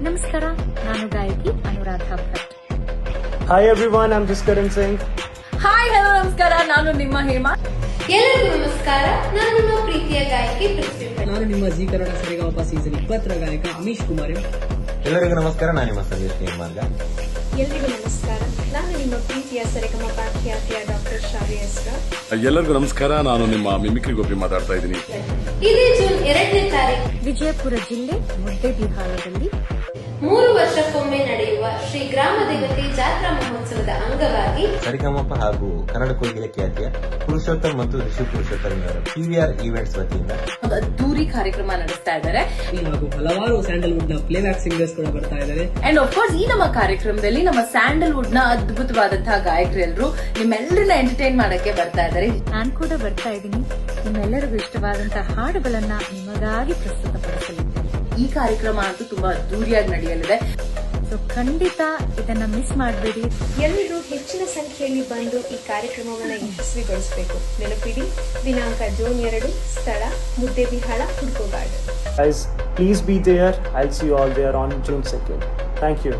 ನಮಸ್ಕಾರ, ನಾನು ಗಾಯಕಿ Anuradha Bhat. Hi everyone, I'm Jaskaran Singh. Hi hello ನಮಸ್ಕಾರ, ನಾನು ನಿಮ್ಮ ಹೇಮಾ. ಎಲ್ಲರಿಗೂ ನಮಸ್ಕಾರ, ನಾನು ನಿಮ್ಮ ಪ್ರೀತಿಯ ಗಾಯಕಿ ಪೃಥ್ವಿ. ನಾನು ನಿಮ್ಮ ಜಿ ಕನ್ನಡ ಸರಿಗಮಪ ಸೀಸನ್ 20ರ ಗಾಯಕ ಅಮೀಶ್ ಕುಮಾರ್. ಎಲ್ಲರಿಗೂ ನಮಸ್ಕಾರ, ನಾನು ನಿಮ್ಮ ಸಂದೇಶ್ ಮಾರ್ಗ. ಎಲ್ಲರಿಗೂ ನಮಸ್ಕಾರ, ನಾನು ನಿಮ್ಮ ಪ್ರೀತಿಯ ಸರಿಗಮಪ ಖ್ಯಾತಿಯ ಡಾಕ್ಟರ್ ಶ್ರಾವ್ಯ ಎಸ್ರಾ. ಎಲ್ಲರಿಗೂ ನಮಸ್ಕಾರ, ನಾನು ನಿಮ್ಮ ಮಿಮಿಕ್ರಿ ಗೋಪಿ ಮಾತಾಡ್ತಾ ಇದ್ದೀನಿ. ಇದೇ ಜೂನ್ 2ನೇ ತಾರೀಕು ವಿಜಯಪುರ ಜಿಲ್ಲೆ ಮುದ್ದೇಬಿಹಾಳದಲ್ಲಿ 3 ವರ್ಷಕ್ಕೊಮ್ಮೆ ನಡೆಯುವ ಶ್ರೀ ಗ್ರಾಮ ದೇವತೆ ಜಾತ್ರಾ ಮಹೋತ್ಸವದ ಅಂಗವಾಗಿ ಸರಿಗಮಪ ಹಾಗೂ ಕನ್ನಡ ಕೋಗಿಲೆ ಖ್ಯಾತಿಯ ಪುರುಷೋತ್ತಮ್ ಮತ್ತು ಋಷಿ ಪುರುಷೋತ್ತಮ್ ಪಿವಿಆರ್ ಈವೆಂಟ್ಸ್ ವತಿಯಿಂದ ಒಂದು ಅದ್ದೂರಿ ಕಾರ್ಯಕ್ರಮ ನಡೆಸ್ತಾ ಇದ್ದಾರೆ. ಹಾಗೂ ಹಲವಾರು ಸ್ಯಾಂಡಲ್ವುಡ್ ನ ಪ್ಲೇಬ್ಯಾಕ್ ಸಿಂಗರ್ಸ್ ಕೂಡ ಬರ್ತಾ ಇದ್ದಾರೆ. ಅಂಡ್ ಆಫ್ ಕೋರ್ಸ್ ಈ ನಮ್ಮ ಕಾರ್ಯಕ್ರಮದಲ್ಲಿ ನಮ್ಮ ಸ್ಯಾಂಡಲ್ವುಡ್ ನ ಅದ್ಭುತವಾದಂತಹ ಗಾಯಕರೆಲ್ಲರೂ ನಿಮ್ಮೆಲ್ಲರನ್ನ ಎಂಟರ್ಟೈನ್ ಮಾಡಕ್ಕೆ ಬರ್ತಾ ಇದ್ದಾರೆ. ನಾನು ಕೂಡ ಬರ್ತಾ ಇದ್ದೀನಿ. ನಿಮ್ಮೆಲ್ಲರಿಗೂ ಇಷ್ಟವಾದಂತಹ ಹಾಡುಗಳನ್ನ ನಿಮಗಾಗಿ ಪ್ರಸ್ತುತಪಡಿಸಲಿದ್ದೇನೆ. ಈ ಕಾರ್ಯಕ್ರಮ ಅಂತೂ ತುಂಬಾ ಅದ್ದೂರಿಯಾಗಿ ನಡೆಯಲಿದೆ. ಸೊ ಖಂಡಿತ ಇದನ್ನ ಮಿಸ್ ಮಾಡಬೇಡಿ. ಎಲ್ಲರೂ ಹೆಚ್ಚಿನ ಸಂಖ್ಯೆಯಲ್ಲಿ ಬಂದು ಈ ಕಾರ್ಯಕ್ರಮವನ್ನು ಯಶಸ್ವಿಗೊಳಿಸಬೇಕು. ನೆನಪಿಡಿ, ದಿನಾಂಕ ಜೂನ್ 2, ಸ್ಥಳ Muddebihal, ಹುಡ್ಕೋಗಾಡು. Guys, please be there. I'll see you all there on June 2nd. Thank you.